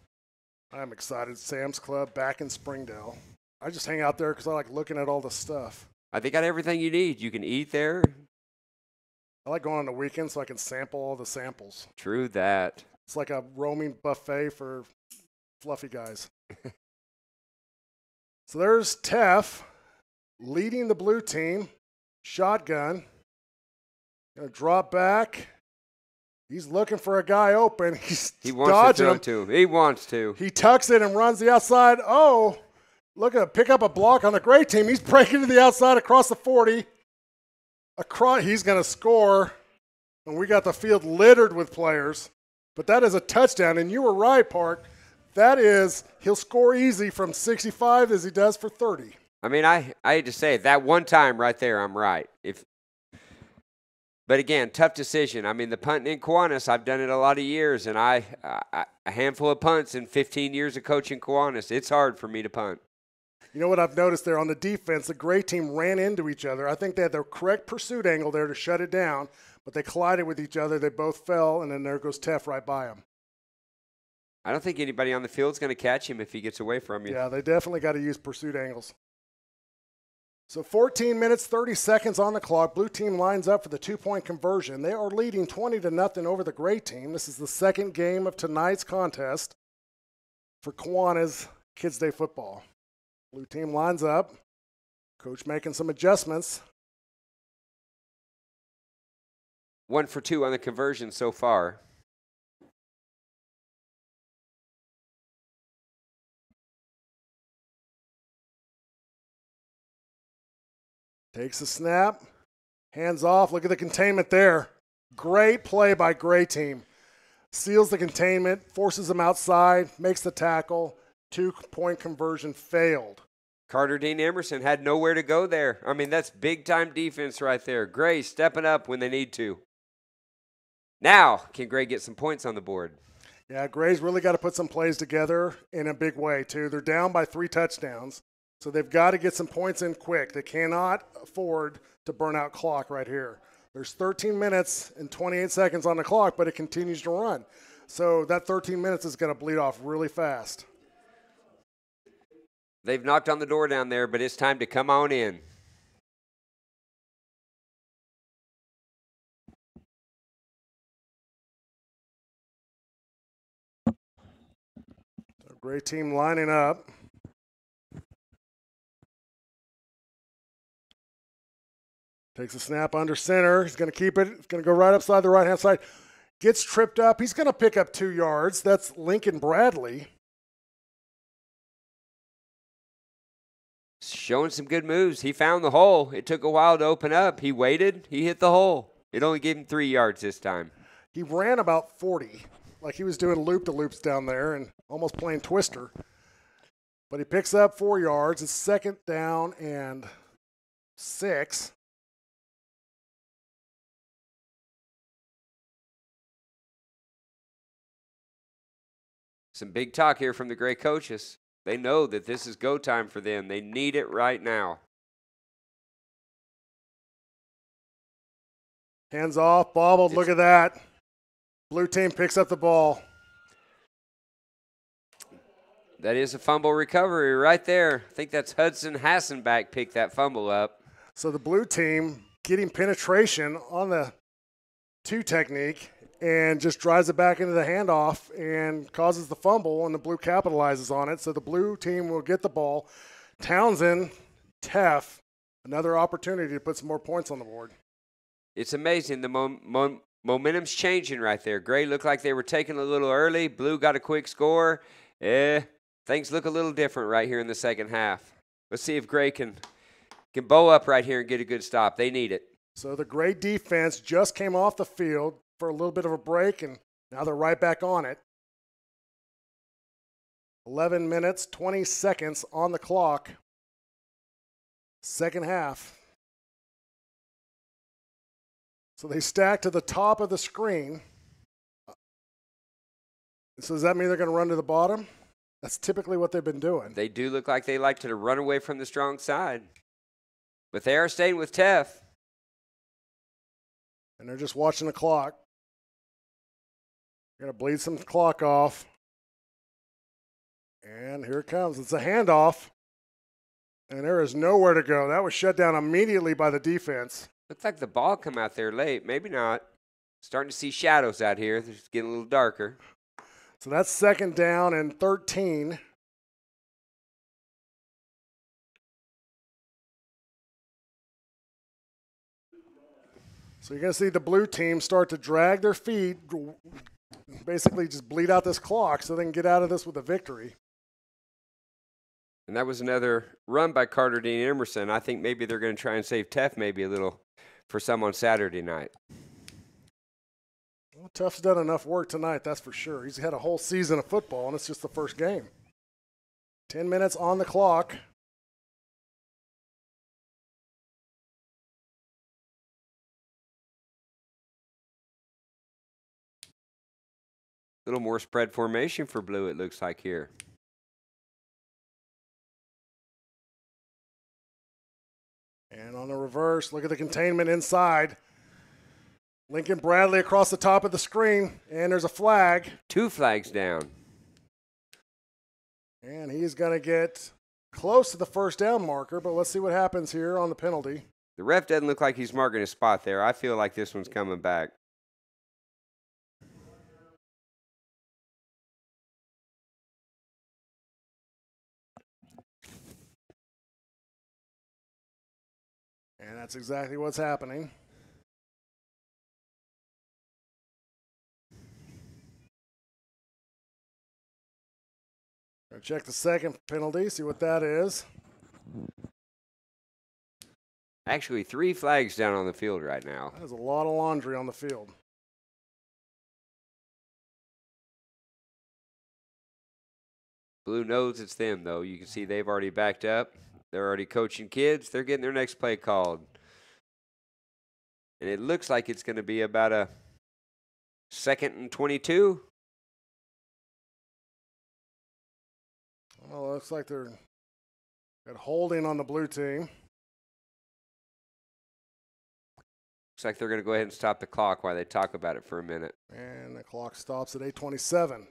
I'm excited. Sam's Club back in Springdale. I just hang out there because I like looking at all the stuff. They got everything you need. You can eat there. I like going on the weekend so I can sample all the samples. True that. It's like a roaming buffet for fluffy guys. So there's Teff leading the blue team. Shotgun. Going to drop back. He's looking for a guy open. He wants dodging to him. throw it to him. He wants to. He tucks it and runs the outside. Oh, look at pick up a block on the gray team. He's breaking to the outside across the 40. He's going to score. And we got the field littered with players. But that is a touchdown. And you were right, Park. That is, he'll score easy from 65 as he does for 30. I mean, I hate to say it. That one time right there, I'm right. But again, tough decision. I mean, the punting in Kiwanis, I've done it a lot of years, and a handful of punts in 15 years of coaching Kiwanis. It's hard for me to punt. You know what I've noticed there on the defense? The gray team ran into each other. I think they had the correct pursuit angle there to shut it down, but they collided with each other. They both fell, and then there goes Teff right by him. I don't think anybody on the field is going to catch him if he gets away from you. Yeah, they definitely got to use pursuit angles. So 14 minutes, 30 seconds on the clock. Blue team lines up for the two-point conversion. They are leading 20-0 over the gray team. This is the second game of tonight's contest for Kiwanis Kids Day football. Blue team lines up. Coach making some adjustments. 1 for 2 on the conversion so far. Takes a snap, hands off. Look at the containment there. Great play by gray team. Seals the containment, forces them outside, makes the tackle. 2-point conversion failed. Carter Dean Emerson had nowhere to go there. I mean, that's big-time defense right there. Gray stepping up when they need to. Now, can Gray get some points on the board? Yeah, Gray's really got to put some plays together in a big way, too. They're down by 3 touchdowns. So they've got to get some points in quick. They cannot afford to burn out clock right here. There's 13 minutes and 28 seconds on the clock, but it continues to run. So that 13 minutes is going to bleed off really fast. They've knocked on the door down there, but it's time to come on in. So great team lining up. Takes a snap under center. He's going to keep it. He's going to go right upside the right-hand side. Gets tripped up. He's going to pick up 2 yards. That's Lincoln Bradley. Showing some good moves. He found the hole. It took a while to open up. He waited. He hit the hole. It only gave him 3 yards this time. He ran about 40, like he was doing loop-de-loops down there and almost playing twister. But he picks up 4 yards. It's 2nd down and 6. Some big talk here from the Gray coaches. They know that this is go time for them. They need it right now. Hands off, bobbled. Look at that. Blue team picks up the ball. That is a fumble recovery right there. I think that's Hudson Hassenbach picked that fumble up. So the blue team getting penetration on the 2 technique and just drives it back into the handoff and causes the fumble, and the blue capitalizes on it. So the blue team will get the ball. Townsend, Teff, another opportunity to put some more points on the board. It's amazing. The momentum's changing right there. Gray looked like they were taking a little early. Blue got a quick score. Things look a little different right here in the second half. Let's see if Gray can bow up right here and get a good stop. They need it. So the Gray defense just came off the field for a little bit of a break, and now they're right back on it. 11 minutes, 20 seconds on the clock. Second half. So they stack to the top of the screen. So does that mean they're going to run to the bottom? That's typically what they've been doing. They do look like they like to run away from the strong side. But they are staying with Teff. And they're just watching the clock. Going to bleed some clock off. And here it comes. It's a handoff. And there is nowhere to go. That was shut down immediately by the defense. Looks like the ball come out there late. Maybe not. Starting to see shadows out here. It's getting a little darker. So that's 2nd down and 13. So you're going to see the blue team start to drag their feet, basically just bleed out this clock so they can get out of this with a victory. And that was another run by Carter Dean Emerson. I think maybe they're going to try and save Teff maybe a little for some on Saturday night. Well, Tuff's done enough work tonight, that's for sure. He's had a whole season of football, and it's just the first game. 10 minutes on the clock. A little more spread formation for blue, it looks like here. And on the reverse, look at the containment inside. Lincoln Bradley across the top of the screen, and there's a flag. 2 flags down. And he's going to get close to the first down marker, but let's see what happens here on the penalty. The ref doesn't look like he's marking a spot there. I feel like this one's coming back. And that's exactly what's happening. Gonna check the second penalty, see what that is. Actually, 3 flags down on the field right now. There's a lot of laundry on the field. Blue knows it's them, though. You can see they've already backed up. They're already coaching kids. They're getting their next play called. And it looks like it's going to be about a 2nd and 22. Well, it looks like they're got holding on the blue team. Looks like they're going to go ahead and stop the clock while they talk about it for a minute. And the clock stops at 8:27.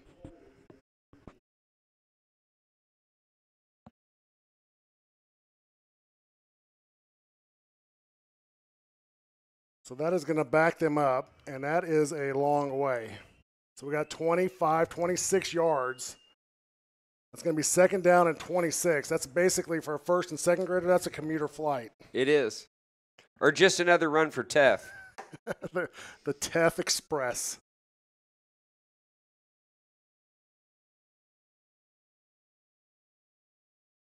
So that is going to back them up, and that is a long way. So we got 25, 26 yards. That's going to be 2nd down and 26. That's basically for a 1st and 2nd grader, that's a commuter flight. It is. Or just another run for Teff. the Teff Express.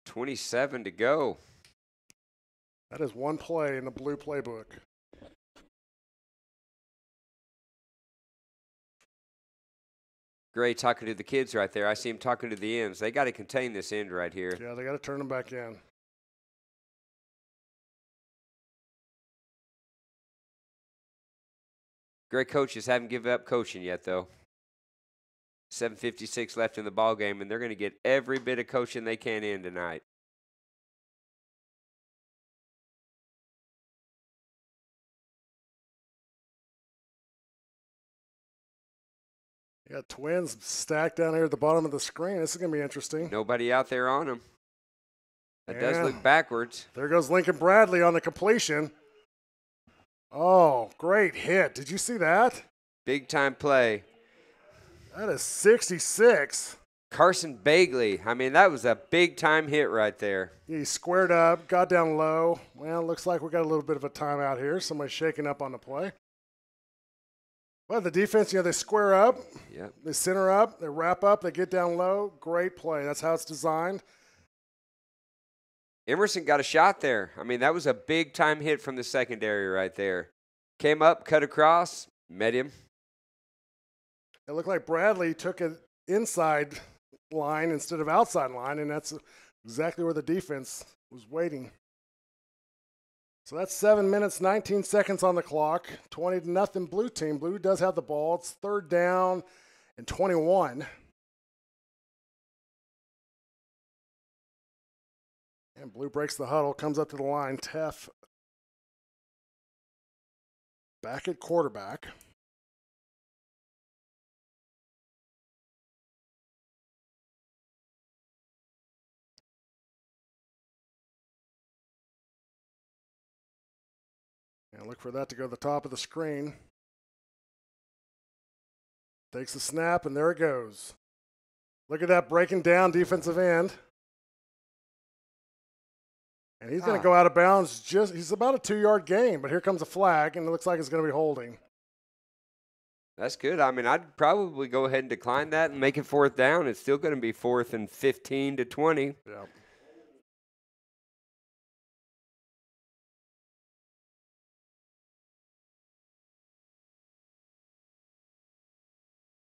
$27 to go. That is one play in the blue playbook. Gray talking to the kids right there. I see him talking to the ends. They got to contain this end right here. Yeah, they got to turn them back in. Great coaches haven't given up coaching yet, though. 7:56 left in the ball game, and they're going to get every bit of coaching they can in tonight. You got Twins stacked down here at the bottom of the screen. This is going to be interesting. Nobody out there on them. That does look backwards. There goes Lincoln Bradley on the completion. Oh, great hit. Did you see that? Big time play. That is 66. Carson Bagley. I mean, that was a big time hit right there. He squared up, got down low. Well, it looks like we got a little bit of a timeout here. Somebody's shaking up on the play. Well, the defense, they square up. Yep. They center up. They wrap up. They get down low. Great play. That's how it's designed. Emerson got a shot there. I mean, that was a big time hit from the secondary right there. Came up, cut across, met him. It looked like Bradley took an inside line instead of outside line, and that's exactly where the defense was waiting. So that's 7 minutes, 19 seconds on the clock. 20-0 blue team. Blue does have the ball. It's 3rd down and 21. And blue breaks the huddle, comes up to the line. Teff back at quarterback. And look for that to go to the top of the screen. Takes the snap, and there it goes. Look at that breaking down defensive end. And he's going to go out of bounds. He's about a 2-yard gain, but here comes a flag, and it looks like it's going to be holding. That's good. I mean, I'd probably go ahead and decline that and make it 4th down. It's still going to be 4th and 15 to 20. Yeah.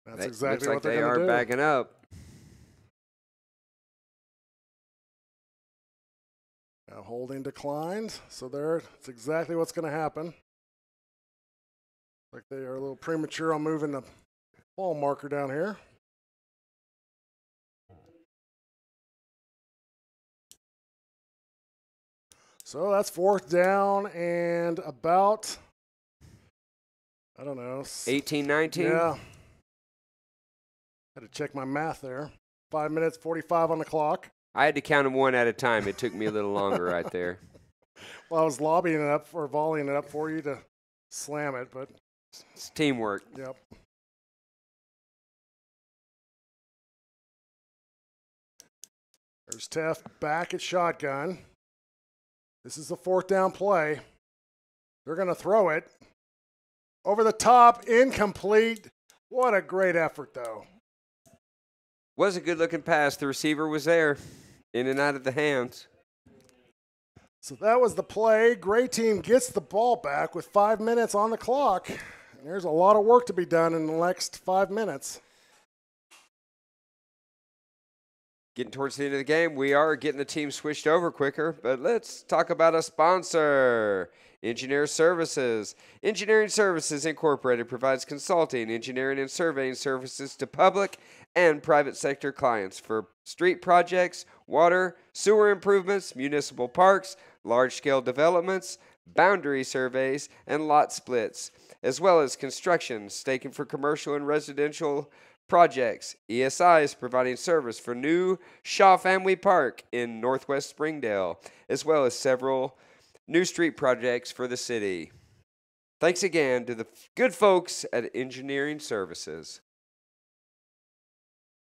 That's exactly what they're going to do. Looks like they are backing up. Now holding declined, so that's exactly what's going to happen. Like they are a little premature on moving the ball marker down here. So that's 4th down and about, I don't know. 18, 19? Yeah. Had to check my math there. 5 minutes, 45 on the clock. I had to count them one at a time. It took me a little longer right there. Well, I was lobbying it up or volleying it up for you to slam it, but it's teamwork. Yep. There's Teff back at shotgun. This is the 4th down play. They're going to throw it. Over the top, incomplete. What a great effort, though. Was a good-looking pass. The receiver was there, in and out of the hands. So that was the play. Gray team gets the ball back with 5 minutes on the clock. And there's a lot of work to be done in the next 5 minutes. Getting towards the end of the game, we are getting the team switched over quicker, but let's talk about a sponsor. Engineer Services. Engineering Services Incorporated provides consulting, engineering, and surveying services to public and private sector clients for street projects, water, sewer improvements, municipal parks, large-scale developments, boundary surveys, and lot splits, as well as construction, staking for commercial and residential projects. ESI is providing service for new Shaw Family Park in Northwest Springdale, as well as several new street projects for the city. Thanks again to the good folks at Engineering Services.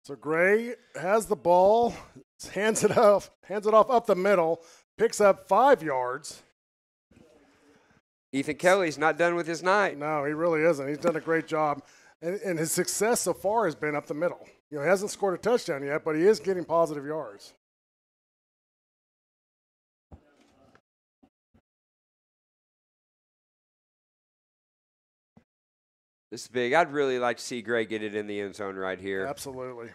So Gray has the ball, hands it off up the middle, picks up 5 yards. Ethan Kelly's not done with his night. No, he really isn't. He's done a great job. And his success so far has been up the middle. You know, he hasn't scored a touchdown yet, but he is getting positive yards. This is big. I'd really like to see Gray get it in the end zone right here. Absolutely.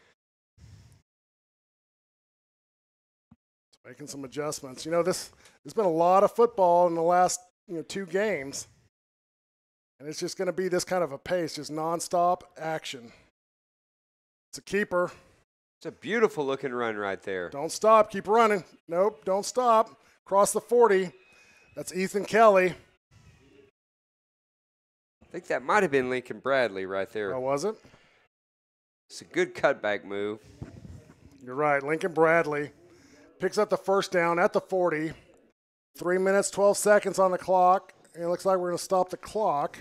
Making some adjustments. You know, there's been a lot of football in the last 2 games. And it's just going to be this kind of a pace, just nonstop action. It's a keeper. It's a beautiful looking run right there. Don't stop. Keep running. Nope, don't stop. Cross the 40. That's Ethan Kelly. I think that might have been Lincoln Bradley right there. Oh, was it? It's a good cutback move. You're right. Lincoln Bradley picks up the 1st down at the 40. 3 minutes, 12 seconds on the clock. And it looks like we're going to stop the clock.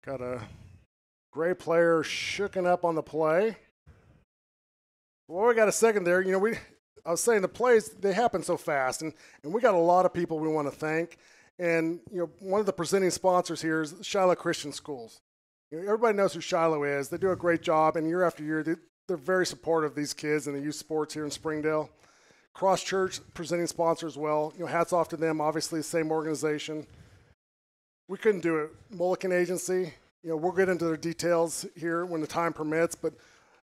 Got a Gray player shooken up on the play. Well, we got a second there. You know, I was saying the plays, they happen so fast. And we got a lot of people we want to thank. And, one of the presenting sponsors here is Shiloh Christian Schools. Everybody knows who Shiloh is. They do a great job. And year after year, they're very supportive of these kids and the youth sports here in Springdale. Cross Church presenting sponsor as well. Hats off to them. Obviously, the same organization. We couldn't do it. Mulligan Agency. We'll get into their details here when the time permits. But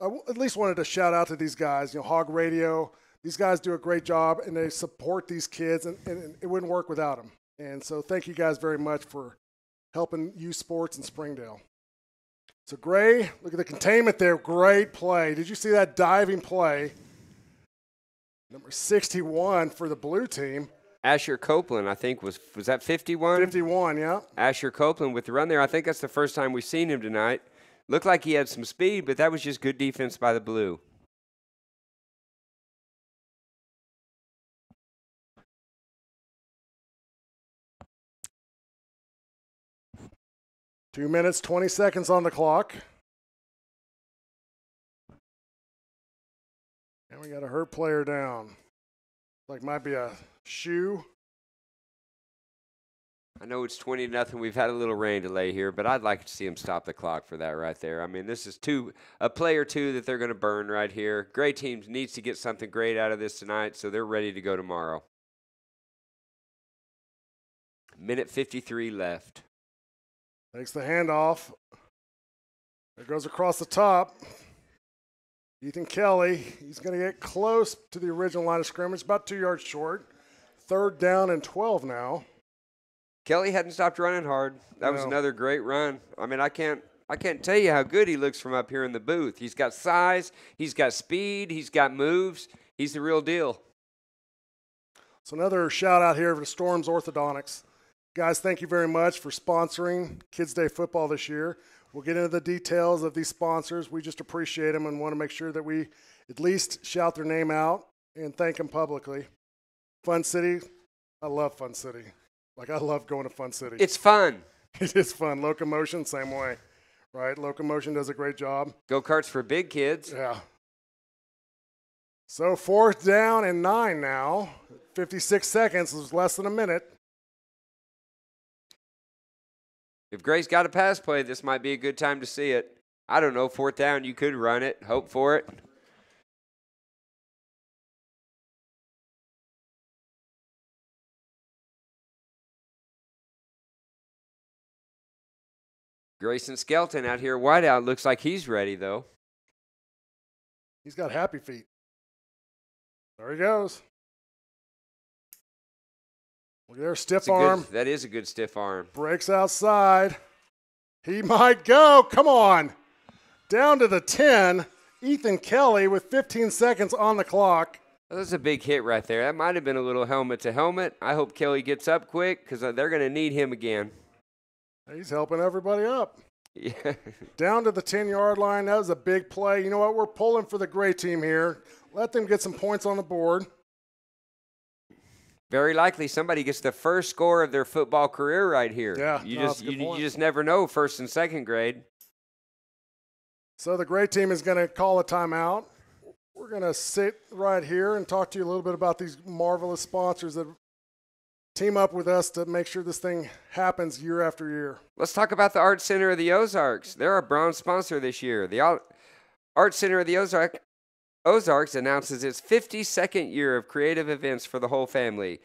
I at least wanted to shout out to these guys. Hog Radio. These guys do a great job, and they support these kids, and it wouldn't work without them. And so thank you guys very much for helping youth sports in Springdale. So Gray, look at the containment there. Great play. Did you see that diving play? Number 61 for the blue team. Asher Copeland, I think, was that 51? 51, yeah. Asher Copeland with the run there. I think that's the first time we've seen him tonight. Looked like he had some speed, but that was just good defense by the blue. Two minutes, 20 seconds on the clock. And we got a hurt player down. Like might be a shoe. I know it's 20-0. We've had a little rain delay here, but I'd like to see them stop the clock for that right there. I mean, this is a play or two that they're going to burn right here. Gray team needs to get something great out of this tonight, so they're ready to go tomorrow. Minute 53 left. Takes the handoff. It goes across the top. Ethan Kelly, he's going to get close to the original line of scrimmage, about 2 yards short. 3rd down and 12 now. Kelly hadn't stopped running hard. That was another great run. I mean, I can't tell you how good he looks from up here in the booth. He's got size, he's got speed, he's got moves. He's the real deal. So another shout out here for Storms Orthodontics. Guys, thank you very much for sponsoring Kids Day football this year. We'll get into the details of these sponsors. We just appreciate them and want to make sure that we at least shout their name out and thank them publicly. Fun City, I love Fun City. Like, I love going to Fun City. It's fun. It is fun. Locomotion, same way, right? Locomotion does a great job. Go-karts for big kids. Yeah. So 4th down and 9 now. 56 seconds is less than a minute. If Gray's got a pass play, this might be a good time to see it. I don't know, 4th down, you could run it, hope for it. Grayson Skelton out here, wideout, looks like he's ready, though. He's got happy feet. There he goes. Look at their stiff arm. That is a good stiff arm. Breaks outside. He might go. Come on. Down to the 10. Ethan Kelly with 15 seconds on the clock. That was a big hit right there. That might have been a little helmet to helmet. I hope Kelly gets up quick because they're going to need him again. He's helping everybody up. Yeah. Down to the 10-yard line. That was a big play. You know what? We're pulling for the Gray team here. Let them get some points on the board. Very likely somebody gets the first score of their football career right here. Yeah, you just never know, 1st and 2nd grade. So the Gray team is going to call a timeout. We're going to sit right here and talk to you a little bit about these marvelous sponsors that team up with us to make sure this thing happens year after year. Let's talk about the Art Center of the Ozarks. They're a bronze sponsor this year. The Art Center of the Ozarks announces its 52nd year of creative events for the whole family.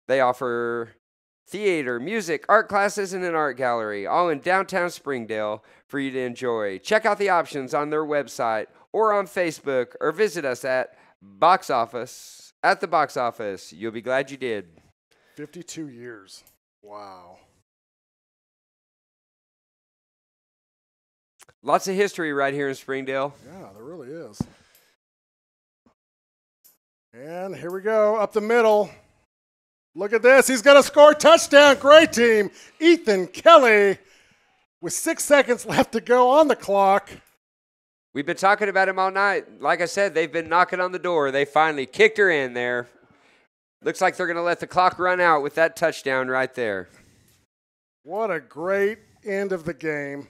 They offer theater, music, art classes, and an art gallery, all in downtown Springdale for you to enjoy. Check out the options on their website or on Facebook, or visit us at the box office. You'll be glad you did. 52 years. Wow. Lots of history right here in Springdale. Yeah, there really is. And here we go, up the middle. Look at this. He's going to score a touchdown. Great team. Ethan Kelly with 6 seconds left to go on the clock. We've been talking about him all night. Like I said, they've been knocking on the door. They finally kicked her in there. Looks like they're going to let the clock run out with that touchdown right there. What a great end of the game.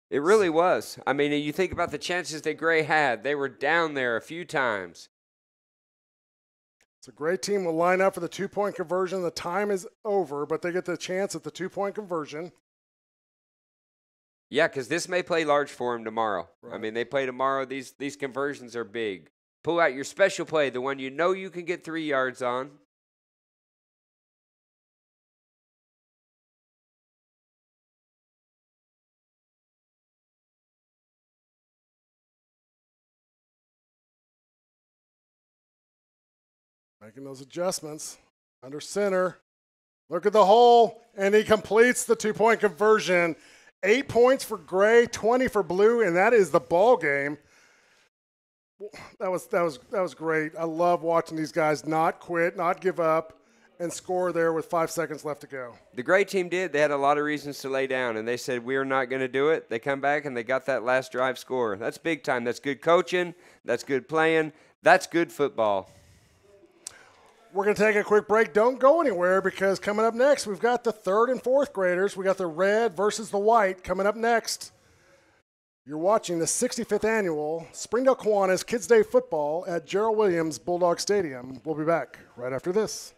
It really was. I mean, you think about the chances that Gray had. They were down there a few times. It's a great team. Will line up for the 2-point conversion. The time is over, but they get the chance at the 2-point conversion. Yeah, because this may play large for them tomorrow. Right. I mean, they play tomorrow. These conversions are big. Pull out your special play, the one you know you can get 3 yards on. Making those adjustments. Under center. Look at the hole. And he completes the 2-point conversion. 8 points for Gray, 20 for Blue, and that is the ball game. That was great. I love watching these guys not quit, not give up, and score there with 5 seconds left to go. The Gray team did. They had a lot of reasons to lay down, and they said, we're not going to do it. They come back, and they got that last drive score. That's big time. That's good coaching. That's good playing. That's good football. We're going to take a quick break. Don't go anywhere, because coming up next, we've got the 3rd and 4th graders. We got the red versus the white coming up next. You're watching the 65th annual Springdale Kiwanis Kids Day Football at Gerald Williams Bulldog Stadium. We'll be back right after this.